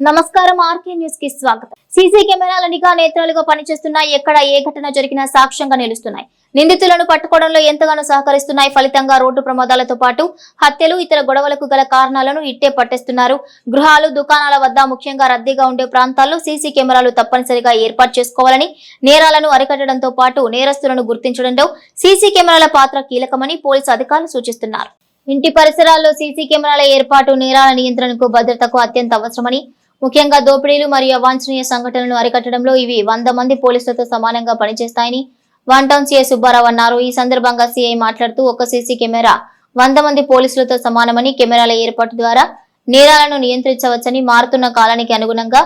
నమస్కారం RK news కి స్వాగతం. సీసీ కెమెరాల నిఘా నేత్రాలుగా పనిచేస్తున్నాయి. ఎక్కడ ఏ ఘటన జరిగినా సాక్ష్యంగా నిలుస్తున్నాయి. నిందితులను పట్టుకోవడంలో ఎంతగానో సహకరిస్తున్నాయి. ఫలితంగా రోడ్డు ప్రమాదాలతో పాటు హత్యలు, ఇతర గొడవలకు గల కారణాలను ఇట్టే పట్టేస్తున్నారు. గృహాలు, దుకాణాల వద్ద ముఖ్యంగా రద్దీగా ఉండే ప్రాంతాల్లో సీసీ కెమెరాలు తప్పనిసరిగా ఏర్పాటు చేసుకోవాలని, నేరాలను అరికట్టడంతో పాటు నేరస్తులను గుర్తించడంలో సీసీ కెమెరాల పాత్ర కీలకమని పోలీసు అధికారులు సూచిస్తున్నారు. ఇంటి పరిసరాల్లో సీసీ కెమెరాల ఏర్పాటు నేరాల నియంత్రణకు, భద్రతకు అత్యంత అవసరమని, ముఖ్యంగా దోపిడీలు మరియు అవాంఛనీయ సంఘటనలను అరికట్టడంలో ఇవి 100 మంది పోలీసులతో సమానంగా పనిచేస్తాయని వన్ టౌన్ సీఐ సుబ్బారావు అన్నారు. ఈ సందర్భంగా సీఐ మాట్లాడుతూ ఒక సీసీ కెమెరా 100 మంది పోలీసులతో సమానమని, కెమెరాల ఏర్పాటు ద్వారా నేరాలను నియంత్రించవచ్చని, మారుతున్న కాలానికి అనుగుణంగా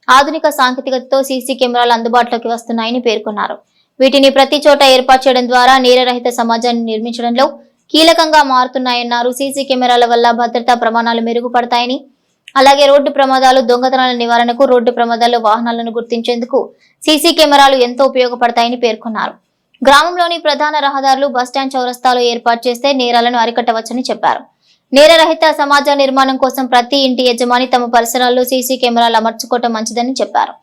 ఆధునిక సాంకేతికతతో సీసీ కెమెరాలు అందుబాటులోకి వస్తున్నాయని పేర్కొన్నారు. వీటిని ప్రతి చోట ఏర్పాటు చేయడం ద్వారా నేరరహిత సమాజాన్ని నిర్మించడంలో కీలకంగా మారుతున్నాయన్నారు. సీసీ కెమెరాల వల్ల భద్రతా ప్రమాణాలు మెరుగుపడతాయని, అలాగే రోడ్డు ప్రమాదాలు, దొంగతనాల నివారణకు, రోడ్డు ప్రమాదాల్లో వాహనాలను గుర్తించేందుకు సీసీ కెమెరాలు ఎంతో ఉపయోగపడతాయని పేర్కొన్నారు. గ్రామంలోని ప్రధాన రహదారులు, బస్టాండ్, చౌరస్తాలో ఏర్పాటు చేస్తే నేరాలను అరికట్టవచ్చని చెప్పారు. నేరరహిత సమాజ నిర్మాణం కోసం ప్రతి ఇంటి యజమాని తమ పరిసరాల్లో సీసీ కెమెరాలు అమర్చుకోవటం మంచిదని చెప్పారు.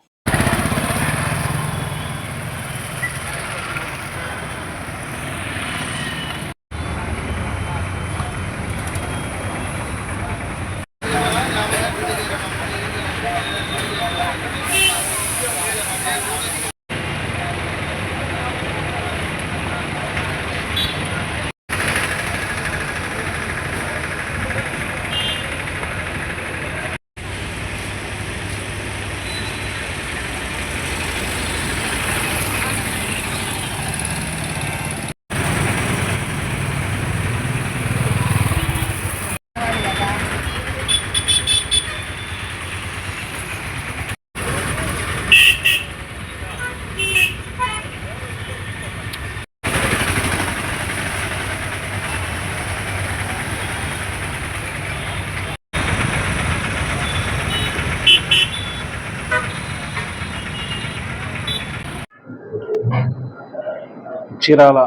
చీరాల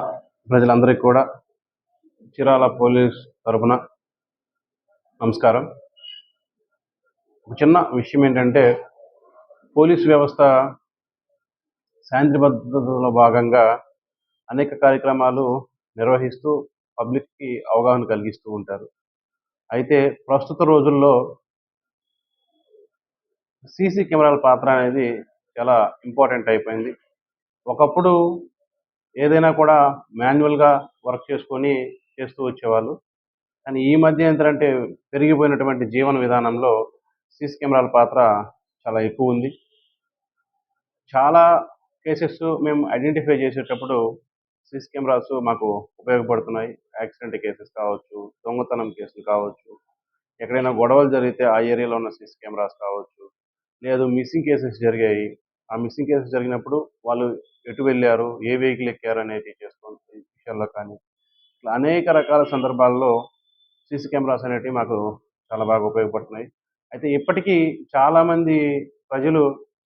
ప్రజలందరికీ కూడా చీరాల పోలీస్ తరఫున నమస్కారం. ఒక చిన్న విషయం ఏంటంటే, పోలీస్ వ్యవస్థ శాంతి భద్రతలో భాగంగా అనేక కార్యక్రమాలు నిర్వహిస్తూ పబ్లిక్కి అవగాహన కలిగిస్తూ ఉంటారు. అయితే ప్రస్తుత రోజుల్లో సీసీ కెమెరాల పాత్ర అనేది చాలా ఇంపార్టెంట్ అయిపోయింది. ఒకప్పుడు ఏదైనా కూడా మాన్యువల్గా వర్క్ చేసుకొని చేస్తూ వచ్చేవాళ్ళు. కానీ ఈ మధ్య ఏంటంటే పెరిగిపోయినటువంటి జీవన విధానంలో సీసీ కెమెరాల పాత్ర చాలా ఎక్కువ ఉంది. చాలా కేసెస్ మేము ఐడెంటిఫై చేసేటప్పుడు సీసీ కెమెరాస్ మాకు ఉపయోగపడుతున్నాయి. యాక్సిడెంట్ కేసెస్ కావచ్చు, దొంగతనం కేసులు కావచ్చు, ఎక్కడైనా గొడవలు జరిగితే ఆ ఏరియాలో ఉన్న సీసీ కెమెరాస్ కావచ్చు, లేదు మిస్సింగ్ కేసెస్ జరిగాయి. ఆ మిస్సింగ్ కేసెస్ జరిగినప్పుడు వాళ్ళు ఎటు వెళ్ళారు, ఏ వెహికల్ ఎక్కారు అనేది చేసుకునే విషయాల్లో కానీ, ఇట్లా అనేక రకాల సందర్భాల్లో సీసీ కెమెరాస్ అనేటివి మాకు చాలా బాగా ఉపయోగపడుతున్నాయి. అయితే ఇప్పటికీ చాలామంది ప్రజలు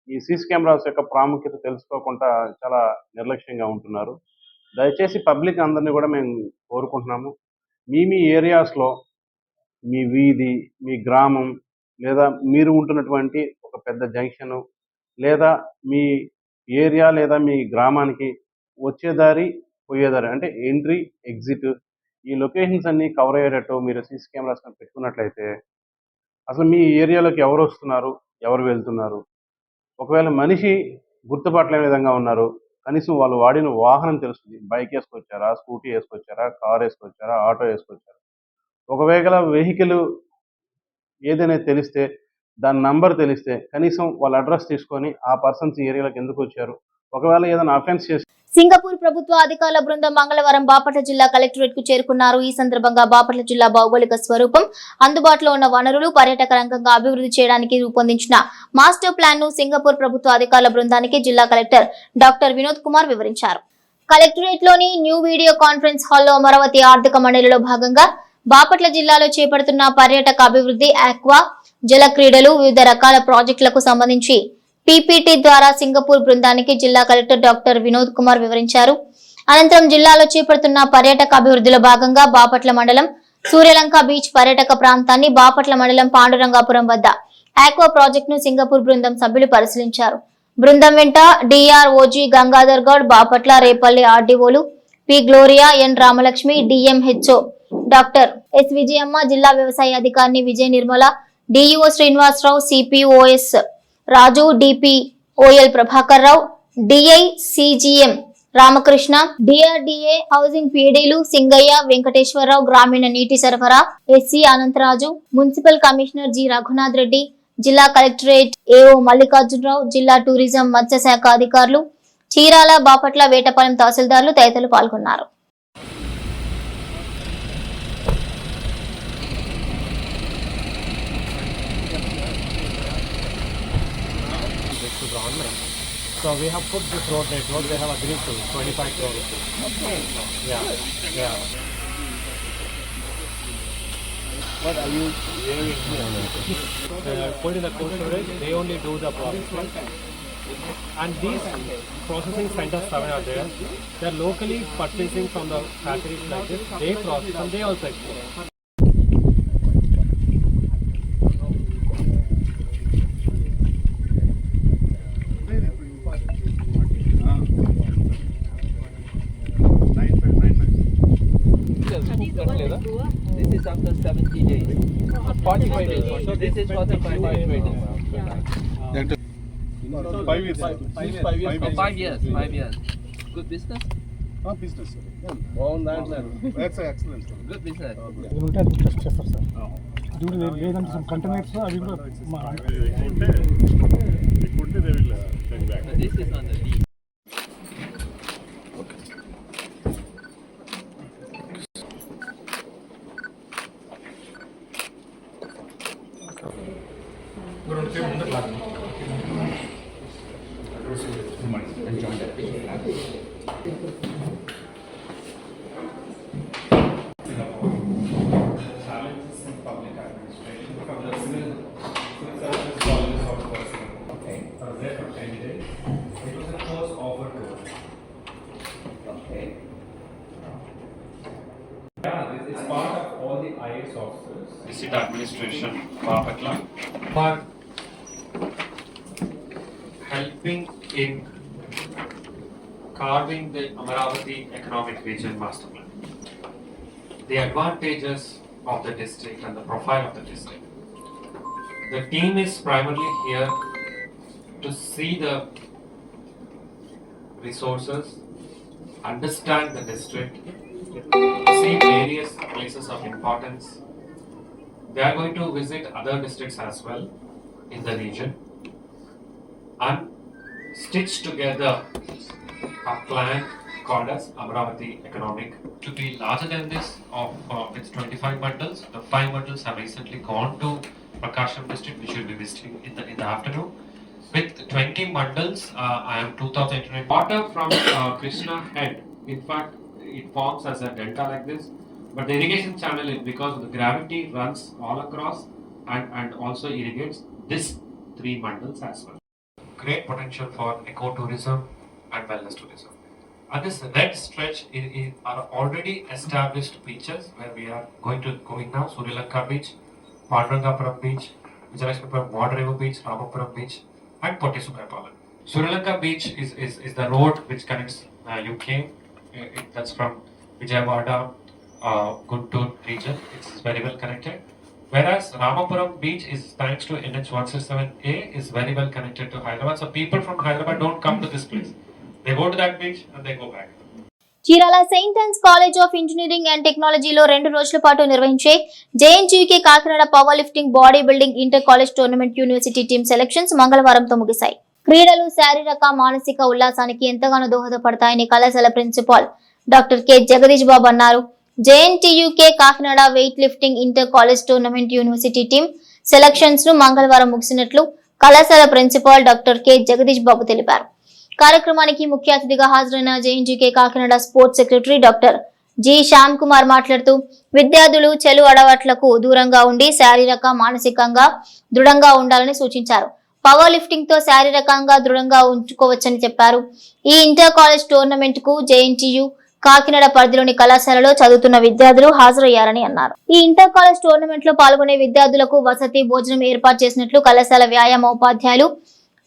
ఈ సీసీ కెమెరాస్ యొక్క ప్రాముఖ్యత తెలుసుకోకుండా చాలా నిర్లక్ష్యంగా ఉంటున్నారు. దయచేసి పబ్లిక్ అందరినీ కూడా మేము కోరుకుంటున్నాము, మీ ఏరియాస్లో, మీ వీధి, మీ గ్రామం, లేదా మీరు ఉంటున్నటువంటి ఒక పెద్ద జంక్షను, లేదా మీ ఏరియా లేదా మీ గ్రామానికి వచ్చేదారి, పోయేదారి అంటే ఎంట్రీ, ఎగ్జిట్, ఈ లొకేషన్స్ అన్నీ కవర్ అయ్యేటట్టు మీరు సీసీ కెమెరాస్ పెట్టుకున్నట్లయితే అసలు మీ ఏరియాలోకి ఎవరు వస్తున్నారు, ఎవరు వెళ్తున్నారు, ఒకవేళ మనిషి గుర్తుపట్టలేని విధంగా ఉన్నారు, కనీసం వాళ్ళు వాడిన వాహనం తెలుస్తుంది. బైక్ వేసుకొచ్చారా, స్కూటీ వేసుకొచ్చారా, కార్ వేసుకొచ్చారా, ఆటో వేసుకొచ్చారా, ఒకవేళ వెహికల్ ఏదైనా తెలిస్తే, దాని నంబర్ తెలిస్తే కనీసం వాళ్ళ అడ్రస్ తీసుకొని ఆ పర్సన్స్ ఏరియాలోకి ఎందుకు వచ్చారు, ఒకవేళ ఏదైనా అఫెన్స్ చేసి. సింగపూర్ ప్రభుత్వ అధికారుల బృందం మంగళవారం బాపట్ల జిల్లా కలెక్టరేట్ కు చేరుకున్నారు. ఈ సందర్భంగా బాపట్ల జిల్లా భౌగోళిక స్వరూపం, అందుబాటులో ఉన్న వనరులు, పర్యాటక రంగంగా అభివృద్ధి చేయడానికి రూపొందించిన మాస్టర్ ప్లాన్ ను సింగపూర్ ప్రభుత్వ అధికారుల బృందానికి జిల్లా కలెక్టర్ డాక్టర్ వినోద్ కుమార్ వివరించారు. కలెక్టరేట్ లోని న్యూ వీడియో కాన్ఫరెన్స్ హాల్లో అమరావతి ఆర్థిక మండలిలో భాగంగా బాపట్ల జిల్లాలో చేపడుతున్న పర్యాటక అభివృద్ధి, ఆక్వా, జల క్రీడలు, వివిధ రకాల ప్రాజెక్టులకు సంబంధించి పీపీటీ ద్వారా సింగపూర్ బృందానికి జిల్లా కలెక్టర్ డాక్టర్ వినోద్ కుమార్ వివరించారు. అనంతరం జిల్లాలో చేపడుతున్న పర్యాటక అభివృద్ధిలో భాగంగా బాపట్ల మండలం సూర్యలంక బీచ్ పర్యాటక ప్రాంతాన్ని, బాపట్ల మండలం పాండురంగాపురం వద్ద ఆక్వా ప్రాజెక్టును సింగపూర్ బృందం సభ్యులు పరిశీలించారు. బృందం వెంట డిఆర్ఓజీ గంగాధర్ గౌడ్, బాపట్ల, రేపల్లి ఆర్డీఓలు P Gloria, N Ramalakshmi, DMHO doctor S Vijayamma, జిల్లా వ్యవసాయ అధికారిని Vijaya Nirmala, DEO Srinivasarao, CPOS Raju, DPOL Prabhakar Rao, DI CGM Ramakrishna, DRDA housing పీడీలు సింగయ్య, వెంకటేశ్వరరావు, గ్రామీణ నీటి సరఫరా SE Anantharaju, municipal commissioner G Raghunath Reddy, జిల్లా కలెక్టరేట్ ఏఓ మల్లికార్జునరావు, జిల్లా టూరిజం మత్స్యశాఖ అధికారులు, చీరాల, బాపట్ల, వేటపాలెం తహసీల్దార్లు తదితరులు పాల్గొన్నారు. So we have put this road network, they have agreed to 25 crore rupees. Okay. Yeah. What are you doing here? Put in the cold storage, they only do the processing. And these processing centers are there. They are locally purchasing from the factories like this. They process and they also export. This is after 70 days. 45 days. So this is for the 45 days. 5 years. 5 years. 5 years. Good business. Business. That's excellent. good business. ఇది ఉంటే అది test చేస్తారు sir. ఇది లేదంటే some containers అవి కూడా They will send back. So this is on the lead. It's part of all the IAS officers. District Administration, Bapatla, for helping in carving the Amaravati Economic Region Master Plan. The advantages of the district and the profile of the district. The team is primarily here to see the resources, understand the district, see various places of importance. They are going to visit other districts as well in the region and stitch together a plan called as Amaravati Economic. To be larger than this, of its 25 bundles, the 5 bundles have recently gone to Prakasham district, which will be visiting in the afternoon. With 20 bundles, I am 2,800 water from Krishna head. In fact, it forms as a delta like this, but the irrigation channel, because of the gravity, runs all across and also irrigates this 3 bundles as well. Great potential for ecotourism and wellness tourism. And this red stretch are already established beaches where we are going now. Sri Lanka Beach, Pandangapuram Beach, Vijayalakshmipuram Water River Beach, Ramapuram Beach, and Pottisukaipalam. Sri Lanka Beach is the road which connects UK. That's from Vijayawada, Guntur region. It's very well connected. Whereas Ramapuram Beach is, thanks to NH 167A, is very well connected to Hyderabad. So people from Hyderabad don't come to this place. They go to that beach and they go back. Chirala saint Ann's college of engineering and టెక్నాలజీలో 2 రోజుల పాటు నిర్వహించే JNTUK Kakinada power lifting, body building inter college tournament university team selections మంగళవారంతో ముగిశాయి. క్రీడలు శారీరక మానసిక ఉల్లాసానికి ఎంతగానో దోహదపడతాయని కళాశాల principal doctor K Jagadish Babu అన్నారు. JNTUK Kakinada weight lifting inter college tournament university team selections ను మంగళవారం ముగిసినట్లు కళాశాల principal doctor K Jagadish Babu తెలిపారు. కార్యక్రమానికి ముఖ్య అతిథిగా హాజరైన JNTUK Kakinada sports secretary doctor G Shyam Kumar మాట్లాడుతూ విద్యార్థులు చెడు అలవాట్లకు దూరంగా ఉండి శారీరక మానసికంగా దృఢంగా ఉండాలని సూచించారు. పవర్ లిఫ్టింగ్ తో శారీరకంగా దృఢంగా ఉంచుకోవచ్చని చెప్పారు. ఈ ఇంటర్ కాలేజ్ టోర్నమెంట్ కు జేఎన్టీయూ కాకినాడ పరిధిలోని కళాశాలలో చదువుతున్న విద్యార్థులు హాజరయ్యారని అన్నారు. ఈ ఇంటర్ కాలేజ్ టోర్నమెంట్ లో పాల్గొనే విద్యార్థులకు వసతి భోజనం ఏర్పాటు చేసినట్లు కళాశాల వ్యాయామ ఉపాధ్యాయులు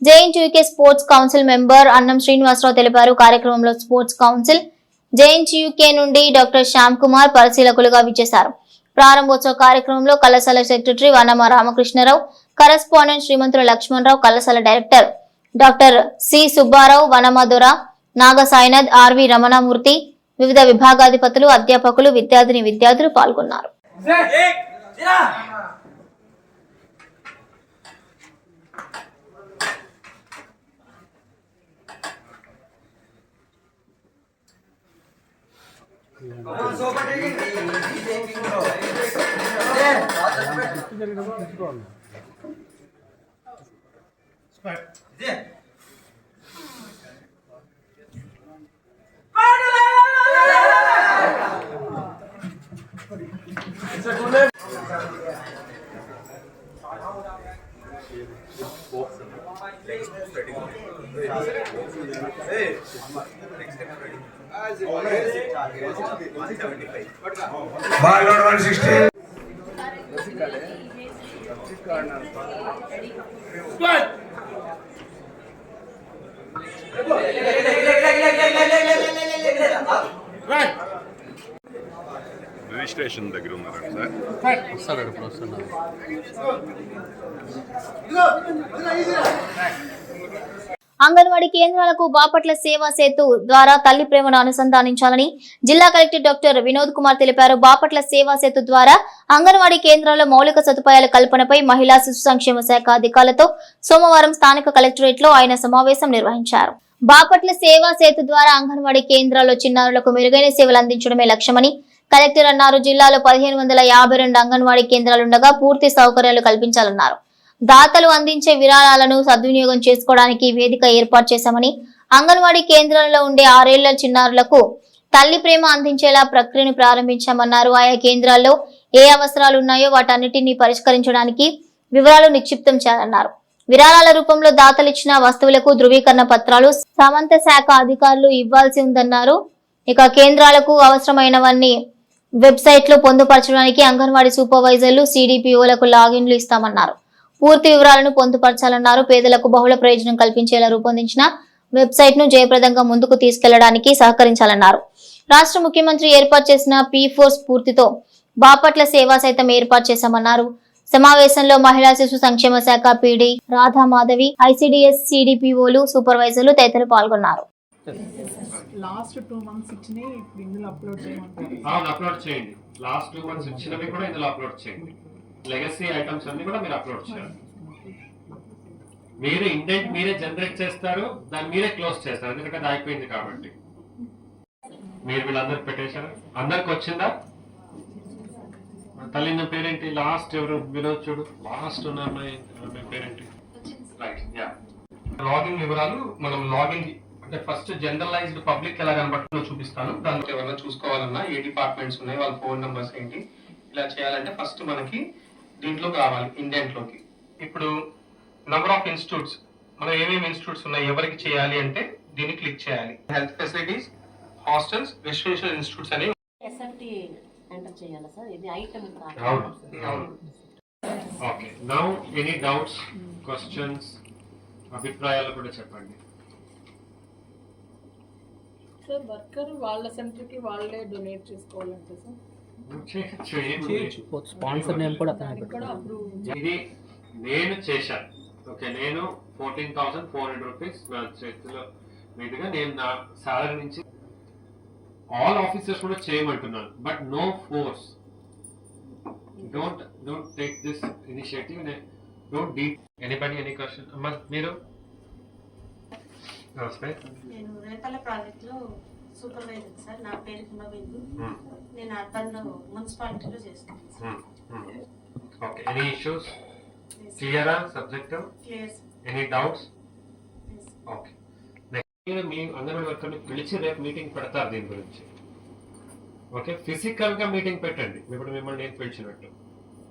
జేఎన్టీయూకే స్పోర్ట్స్ కౌన్సిల్ మెంబర్ అన్నం శ్రీనివాసరావు తెలిపారు. కార్యక్రమంలో స్పోర్ట్స్ కౌన్సిల్ జేఎన్టీయూకే నుండి డాక్టర్ శ్యామ్ కుమార్ పరిశీలకులుగా విచ్చేశారు. ప్రారంభోత్సవ కార్యక్రమంలో కళాశాల సెక్రటరీ వనమ రామకృష్ణరావు, కరెస్పాండెంట్ శ్రీమంతుల లక్ష్మణరావు, కళాశాల డైరెక్టర్ డాక్టర్ సి సుబ్బారావు, వనమధుర, నాగ సాయినాథ్, ఆర్వి రమణమూర్తి, వివిధ విభాగాధిపతులు, అధ్యాపకులు, విద్యార్థులు పాల్గొన్నారు. రిజిస్ట్రేషన్ దగ్గర ఉన్నారండి సార్. అంగన్వాడీ కేంద్రాలకు బాపట్ల సేవా సేతు ద్వారా తల్లి ప్రేమను అనుసంధానించాలని జిల్లా కలెక్టర్ డాక్టర్ వినోద్ కుమార్ తెలిపారు. బాపట్ల సేవా సేతు ద్వారా అంగన్వాడీ కేంద్రాల్లో మౌలిక సదుపాయాల కల్పనపై మహిళా శిశు సంక్షేమ శాఖ అధికారులతో సోమవారం స్థానిక కలెక్టరేట్ లో ఆయన సమావేశం నిర్వహించారు. బాపట్ల సేవా సేతు ద్వారా అంగన్వాడీ కేంద్రాల్లో చిన్నారులకు మెరుగైన సేవలు అందించడమే లక్ష్యమని కలెక్టర్ అన్నారు. జిల్లాలో 1552 అంగన్వాడీ కేంద్రాలుండగా పూర్తి సౌకర్యాలు కల్పించాలన్నారు. దాతలు అందించే విరాళాలను సద్వినియోగం చేసుకోవడానికి వేదిక ఏర్పాటు చేశామని, అంగన్వాడీ కేంద్రాలలో ఉండే 6 ఏళ్ల చిన్నారులకు తల్లి ప్రేమ అందించేలా ప్రక్రియను ప్రారంభించామన్నారు. ఆయా కేంద్రాల్లో ఏ అవసరాలు ఉన్నాయో వాటన్నిటినీ పరిష్కరించడానికి వివరాలు నిక్షిప్తం చేయాలన్నారు. విరాళాల రూపంలో దాతలిచ్చిన వస్తువులకు ధృవీకరణ పత్రాలు సమంత శాఖ అధికారులు ఇవ్వాల్సి ఉందన్నారు. ఇక కేంద్రాలకు అవసరమైనవన్నీ వెబ్సైట్ లో పొందుపరచడానికి అంగన్వాడీ సూపర్వైజర్లు, సిడిపిఓలకు లాగిన్లు ఇస్తామన్నారు. పూర్తి వివరాలను పొందుపరచాలన్నారు. పేదలకు బహుళ ప్రయోజనం కల్పించేలా రూపొందించిన వెబ్సైట్ ను జయప్రదంగా ముందుకు తీసుకెళ్లడానికి సహకరించాలన్నారు. రాష్ట్ర ముఖ్యమంత్రి ఏర్పాటు చేసిన P4 స్ఫూర్తితో బాపట్ల సేవా సైతం ఏర్పాటు చేశామన్నారు. సమావేశంలో మహిళా శిశు సంక్షేమ శాఖ పీడీ రాధామాధవి, ICDS సిడిపిఓలు, సూపర్వైజర్లు తదితరులు పాల్గొన్నారు. లాస్ట్ 2 months ఇచ్చినవి ఇప్పుడు ఇందులో అప్లోడ్ చేయమంటారు. అవును, అప్లోడ్ చేయండి. లాస్ట్ 2 months ఇచ్చినవి కూడా ఇందులో అప్లోడ్ చేయండి. లెగసీ ఐటమ్స్ అన్ని కూడా మీరు అప్లోడ్ చేయాలి. మీరు ఇండెంట్ మీరే జనరేట్ చేస్తారు, దాన్ని మీరే క్లోజ్ చేస్తారు, ఎందుకంటే అది అయిపోయింది కాబట్టి. మీరు వీళ్ళందరికి పెట్టేశారు. అందరికి వచ్చిందా? తల్లి నా పేరేంటి? లాస్ట్ ఎవరు? వినోద్ చూడు, లాస్ట్ ఉన్న అమ్మాయి పేరేంటి? Right, yeah. లాగిన్ వివరాలు మనం లాగిన్ అంటే ఫస్ట్ జనరలైజ్డ్ పబ్లిక్ ఎలా కనబడుతుందో చూపిస్తాను. దాంట్లో ఎవరైనా చూసుకోవాలన్నా ఏ డిపార్ట్మెంట్స్ ఉన్నాయి, వాళ్ళ ఫోన్ నెంబర్స్ ఏంటి, ఇలా చేయాలంటే ఫస్ట్ మనకి దీంట్లోకి రావాలి, ఇండెంట్లోకి. ఇప్పుడు నంబర్ ఆఫ్ ఇన్స్టిట్యూట్స్, మనం ఏమేమి ఇన్స్టిట్యూట్స్ ఉన్నాయి, ఎవరికి చేయాలి అంటే దీన్ని క్లిక్ చేయాలి. Health facilities, hostels, residential institutes అని. ఎంటర్ చేయాలా సార్? ఇది item okay. Now any doubts, questions, అభిప్రాయాలు కూడా చెప్పండి. సార్ వర్కర్ వాళ్ళ సెంటర్కి వాళ్ళే డొనేట్ చేసుకోవాలంటే సార్ స్పాన్సర్ నేమ్ కూడా ఇది నేను చేశాను. ఓకే, నేను 14,400 రూపీస్ నా చేతిలో మీదుగా నేను నా సాలరీ నుంచి ఆల్ ఆఫీసర్స్ కూడా చేయమంటున్నాను. But no force, don't take this initiative, don't డీట్ ఎనీబడి. Any question? అమ్మా మీరు? నమస్తే. నేను రేపల్ల ప్రాజెక్ట్ లో సూపర్వైజర్ సార్. నా పేరు హిమబిందు. నేను అర్బన్ మున్సిపాలిటీలో చేస్తున్నాను. ఓకే. Any issues? క్లియరా subject? Clear. Any doubts? Okay. మీ అంగన్వాడీ వర్కర్ని పిలిచి రేపు మీటింగ్ పెడతారు దీని గురించి. ఓకే, ఫిజికల్ గా మీటింగ్ పెట్టండి. ఇప్పుడు మిమ్మల్ని నేను పిలిచినట్టు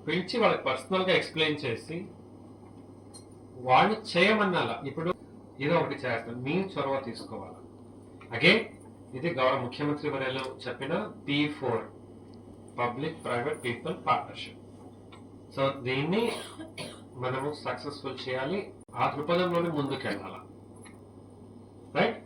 పిలిచి వాళ్ళకి పర్సనల్ గా ఎక్స్ప్లెయిన్ చేసి వాళ్ళు చేయమన్నాలా. ఇప్పుడు ఏదో ఒకటి చేస్తాను, మీ చొరవ తీసుకోవాలి. అగైన్ ఇది గౌరవ ముఖ్యమంత్రి వర్యులు చెప్పిన P4 public private people partnership. So దీన్ని మనము సక్సెస్ఫుల్ చేయాలి, ఆ దృక్పథంలోనే ముందుకెళ్ళాలి. రైట్.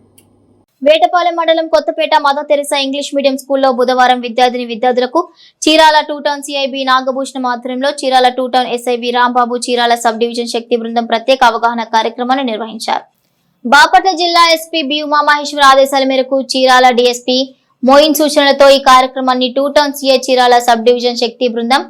వేటపాలెం మండలం Kothapeta mother Teresa English medium స్కూల్లో బుధవారం విద్యార్థులకు చీరాల 2 టౌన్ సిఐబి నాగభూషణం ఆధ్వర్యంలో Chirala 2 town SIB Rambabu Chirala sub division Shakti బృందం ప్రత్యేక అవగాహన కార్యక్రమాన్ని నిర్వహించారు. బాపట్ల జిల్లా ఎస్పీ బి ఉమామహేశ్వర ఆదేశాల మేరకు చీరాల డిఎస్పీ మోయిన్ సూచనలతో ఈ కార్యక్రమాన్ని 2 town CI Chirala sub division Shakti బృందం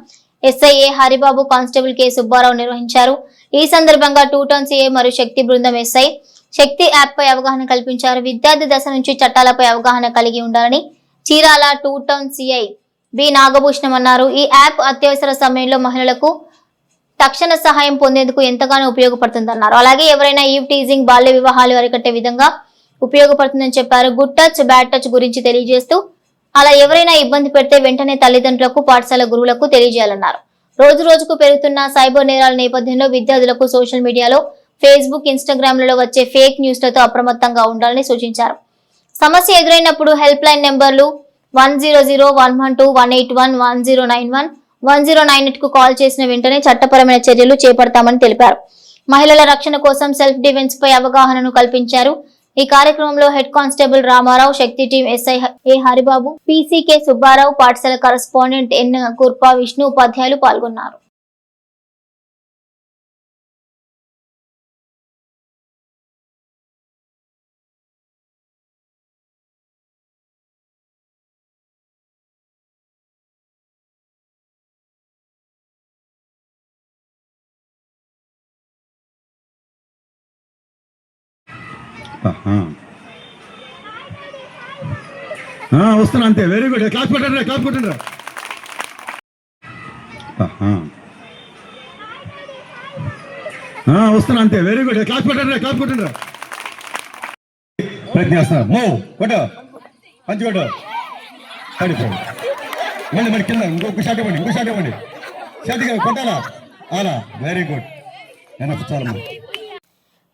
SIA Haribabu constable K Subbarao నిర్వహించారు. ఈ సందర్భంగా 2 టౌన్ సిఐ మరియు శక్తి బృందం ఎస్ఐ శక్తి యాప్ పై అవగాహన కల్పించారు. విద్యార్థి దశ నుంచి చట్టాలపై అవగాహన కలిగి ఉండాలని Chirala 2 town CI B Nagabhushanam అన్నారు. ఈ యాప్ అత్యవసర సమయంలో మహిళలకు తక్షణ సహాయం పొందేందుకు ఎంతగానో ఉపయోగపడుతుందన్నారు. అలాగే ఎవరైనా ఈవ్ టీజింగ్, బాల్య వివాహాలు అరికట్టే విధంగా ఉపయోగపడుతుందని చెప్పారు. గుడ్ టచ్, బ్యాడ్ టచ్ గురించి తెలియజేస్తూ అలా ఎవరైనా ఇబ్బంది పెడితే వెంటనే తల్లిదండ్రులకు, పాఠశాల గురువులకు తెలియజేయాలన్నారు. రోజు రోజుకు పెరుగుతున్న సైబర్ నేరాల నేపథ్యంలో విద్యార్థులకు సోషల్ మీడియాలో ఫేస్బుక్, ఇన్స్టాగ్రామ్లలో వచ్చే ఫేక్ న్యూస్లతో అప్రమత్తంగా ఉండాలని సూచించారు. సమస్య ఎదురైనప్పుడు హెల్ప్ లైన్ నెంబర్లు 100, 112, 181, 1091, 1098 కు కాల్ చేసిన వెంటనే చట్టపరమైన చర్యలు చేపడతామని తెలిపారు. మహిళల రక్షణ కోసం సెల్ఫ్ డిఫెన్స్ పై అవగాహనను కల్పించారు. ఈ కార్యక్రమంలో హెడ్ కానిస్టేబుల్ రామారావు, శక్తి టీం ఎస్ఐ ఏ హరిబాబు, పీసీకే సుబ్బారావు, పాఠశాల కరెస్పాండెంట్ ఎన్ కుర్పా, విష్ణు ఉపాధ్యాయులు పాల్గొన్నారు. వస్తున్నా అంతే. Very good. క్లాస్ కొట్టండి, క్లాస్ కొట్టండి. వస్తున్నా అంతే. Very good. క్లాస్ కొట్టండి, క్లాస్ కొట్టండి. ప్రయత్నం చేస్తున్నా. కొట్ట పంచి కొట్ట మళ్ళీ మరి కింద ఇంకొక షాట్ ఇవ్వండి, ఇంకో షాట్ ఇవ్వండి. షాట్ కొట్టాలా? అలా. Very good. చాలా.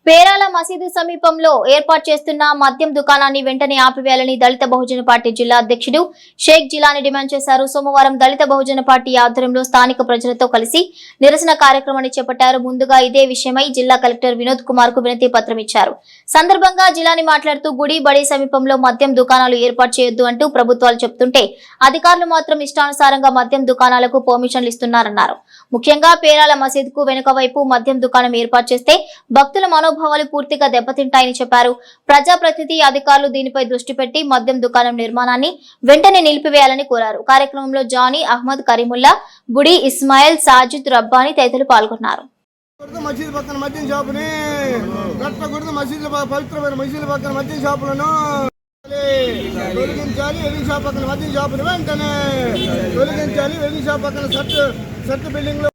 పేరాల మసీదు సమీపంలో ఏర్పాటు చేస్తున్న మద్యం దుకాణాన్ని వెంటనే ఆపివేయాలని దళిత బహుజన పార్టీ జిల్లా అధ్యక్షుడు షేక్ జిలానీ డిమాండ్ చేశారు. సోమవారం దళిత బహుజన పార్టీ ఆధ్వర్యంలో స్థానిక ప్రజలతో కలిసి నిరసన కార్యక్రమాన్ని చేపట్టారు. ముందుగా ఇదే విషయమై జిల్లా కలెక్టర్ వినోద్ కుమార్ కు వినతి పత్రం ఇచ్చారు. సందర్భంగా జిలానీ మాట్లాడుతూ గుడి బడి సమీపంలో మద్యం దుకాణాలు ఏర్పాటు చేయొద్దు అంటూ ప్రభుత్వాలు చెప్తుంటే అధికారులు మాత్రం ఇష్టానుసారంగా మద్యం దుకాణాలకు పర్మిషన్లు ఇస్తున్నారన్నారు. ముఖ్యంగా పేరాల మసీదుకు వెనుక వైపు మద్యం దుకాణం ఏర్పాటు చేస్తే భక్తుల మనోభావాలు పూర్తిగా దెబ్బతింటాయని చెప్పారు. ప్రజాప్రతినిధి, అధికారులు దీనిపై దృష్టి పెట్టి మద్యం దుకాణం నిర్మాణాన్ని వెంటనే నిలిపివేయాలని కోరారు. కార్యక్రమంలో జానీ, అహ్మద్, కరీముల్లా, బుడి, ఇస్మాయిల్, సాజిద్, రబ్బానీ తదితరులు పాల్గొన్నారు. మసీదు పక్కన మద్యం షాపుని కట్టకూడదు. మసీదుల పవిత్రమైన మసీదుల పక్కన మద్యం షాపులను తొలగించాలి. వెల్డింగ్ షాప్ పక్కన మద్యం షాపుని వెంటనే తొలగించాలి. వెల్డింగ్ షాప్ పక్కన సర్ట్ బిల్డింగ్ లో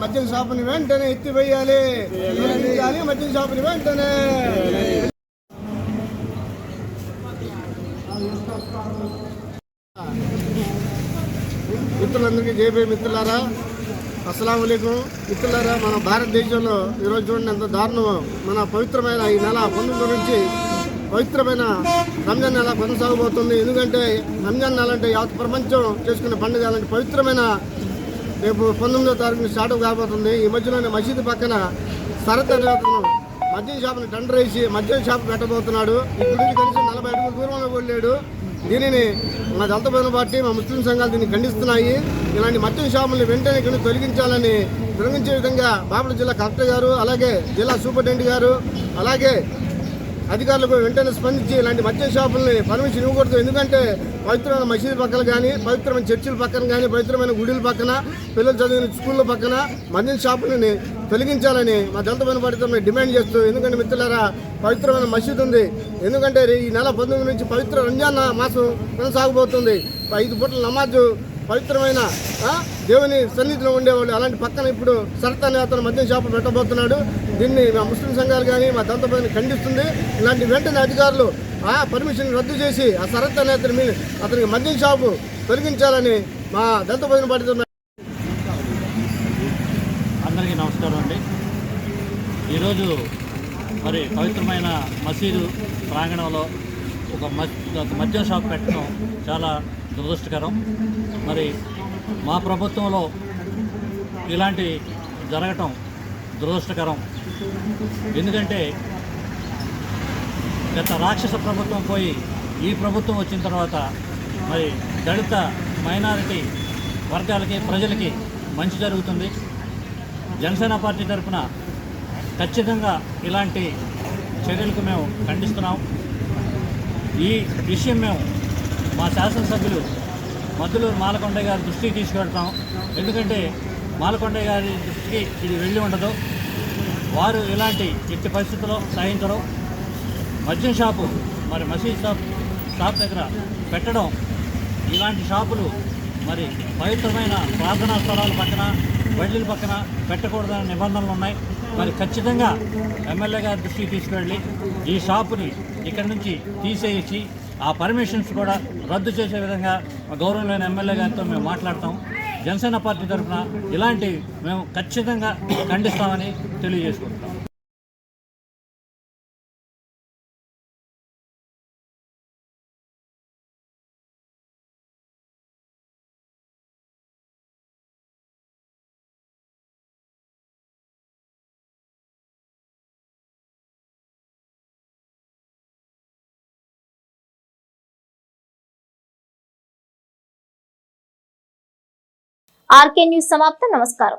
మద్యం షాపుని వెంటనే ఎత్తివేయాలి. తొలగించాలి మద్యం షాపుని వెంటనే. మిత్రులందరికీ జేబీ మిత్రులారా, అస్సలాము అలైకుం. మిత్రులారా, మన భారతదేశంలో ఈరోజు చూడండి ఎంత దారుణమో. మన పవిత్రమైన ఈ నెల 19 నుంచి పవిత్రమైన రంజాన్ నెల కొనసాగబోతుంది. ఎందుకంటే రంజాన్ నెల అంటే యావత్ ప్రపంచం చేసుకునే పండుగ. అలాంటి పవిత్రమైన రేపు 19వ తారీఖున స్టార్ట్ కాబోతుంది. ఈ మధ్యలోనే మసీదు పక్కన సరత్ అనే అతను మద్యం షాప్ని టెండర్ వేసి మద్యం షాప్ పెట్టబోతున్నాడు. ఇక్కడి నుంచి కలిసి 40 అడుగుల దూరంలో వెళ్ళాడు. దీనిని మా దళిత బహుజన పార్టీ, మా ముస్లిం సంఘాలు దీన్ని ఖండిస్తున్నాయి. ఇలాంటి మద్యం షాపుల్ని వెంటనే ఇక్కడ తొలగించాలని తొలగించే విధంగా బాపట్ల జిల్లా కలెక్టర్ గారు, అలాగే జిల్లా సూపరింటెండెంట్ గారు, అలాగే అధికారులకు వెంటనే స్పందించి ఇలాంటి మద్యం షాపుల్ని పర్మిషన్ ఇవ్వకూడదు. ఎందుకంటే పవిత్రమైన మసీదు పక్కన కానీ, పవిత్రమైన చర్చిల పక్కన కానీ, పవిత్రమైన గుడిల పక్కన, పిల్లలు చదివిన స్కూళ్ళ పక్కన మద్యం షాపులని తొలగించాలని మా దళిత బహుజన పార్టీతో మేము డిమాండ్ చేస్తూ, ఎందుకంటే మిత్రులారా పవిత్రమైన మసీదు ఉంది. ఎందుకంటే ఈ నెల 19 నుంచి పవిత్ర రంజాన్ మాసం కొనసాగబోతుంది. 5 పూటల నమాజు, పవిత్రమైన దేవుని సన్నిధిలో ఉండేవాళ్ళు. అలాంటి పక్కన ఇప్పుడు సరత్ అనే అతను మద్యం షాపు పెట్టబోతున్నాడు. దీన్ని మా ముస్లిం సంఘాలు కానీ మా దళిత బహుజన ఖండిస్తుంది. ఇలాంటి వెంటనే అధికారులు పర్మిషన్ రద్దు చేసి ఆ సరత్ అనే అతనికి మద్యం షాపు తొలగించాలని మా దళిత బహుజన పార్టీతో. అందరికీ నమస్కారం అండి. ఈరోజు మరి పవిత్రమైన మసీదు ప్రాంగణంలో ఒక మద్యం షాప్ పెట్టడం చాలా దురదృష్టకరం. మరి మా ప్రభుత్వంలో ఇలాంటి జరగటం దురదృష్టకరం. ఎందుకంటే గత రాక్షస ప్రభుత్వం పోయి ఈ ప్రభుత్వం వచ్చిన తర్వాత మరి దళిత మైనారిటీ వర్గాలకి ప్రజలకి మంచి జరుగుతుంది. జనసేన పార్టీ తరఫున ఖచ్చితంగా ఇలాంటి చర్యలకు మేము ఖండిస్తున్నాం. ఈ విషయం మేము మా శాసనసభ్యులు మద్దులూరు మాలకొండయ్య గారి దృష్టికి తీసుకెళ్తాం. ఎందుకంటే మాలకొండయ్య గారి దృష్టికి ఇది వెళ్ళి ఉండదు. వారు ఇలాంటి ఎట్టి పరిస్థితుల్లో సహించరు. మద్యం షాపు మరి మసీద్ షాప్ దగ్గర పెట్టడం, ఇలాంటి షాపులు మరి పవిత్రమైన ప్రార్థనా స్థలాల పక్కన బళ్ళీల పక్కన పెట్టకూడదనే నిబంధనలు ఉన్నాయి. మరి ఖచ్చితంగా ఎమ్మెల్యే గారి దృష్టికి తీసుకెళ్ళి ఈ షాపుని ఇక్కడి నుంచి తీసేసి ఆ పర్మిషన్స్ కూడా రద్దు చేసే విధంగా గౌరవమైన ఎమ్మెల్యే గారితో మేము మాట్లాడతాం. జనసేన పార్టీ తరఫున ఇలాంటివి మేము ఖచ్చితంగా ఖండిస్తామని తెలియజేసుకుంటాం. ఆర్కే న్యూస్ సమాప్తం. నమస్కారం.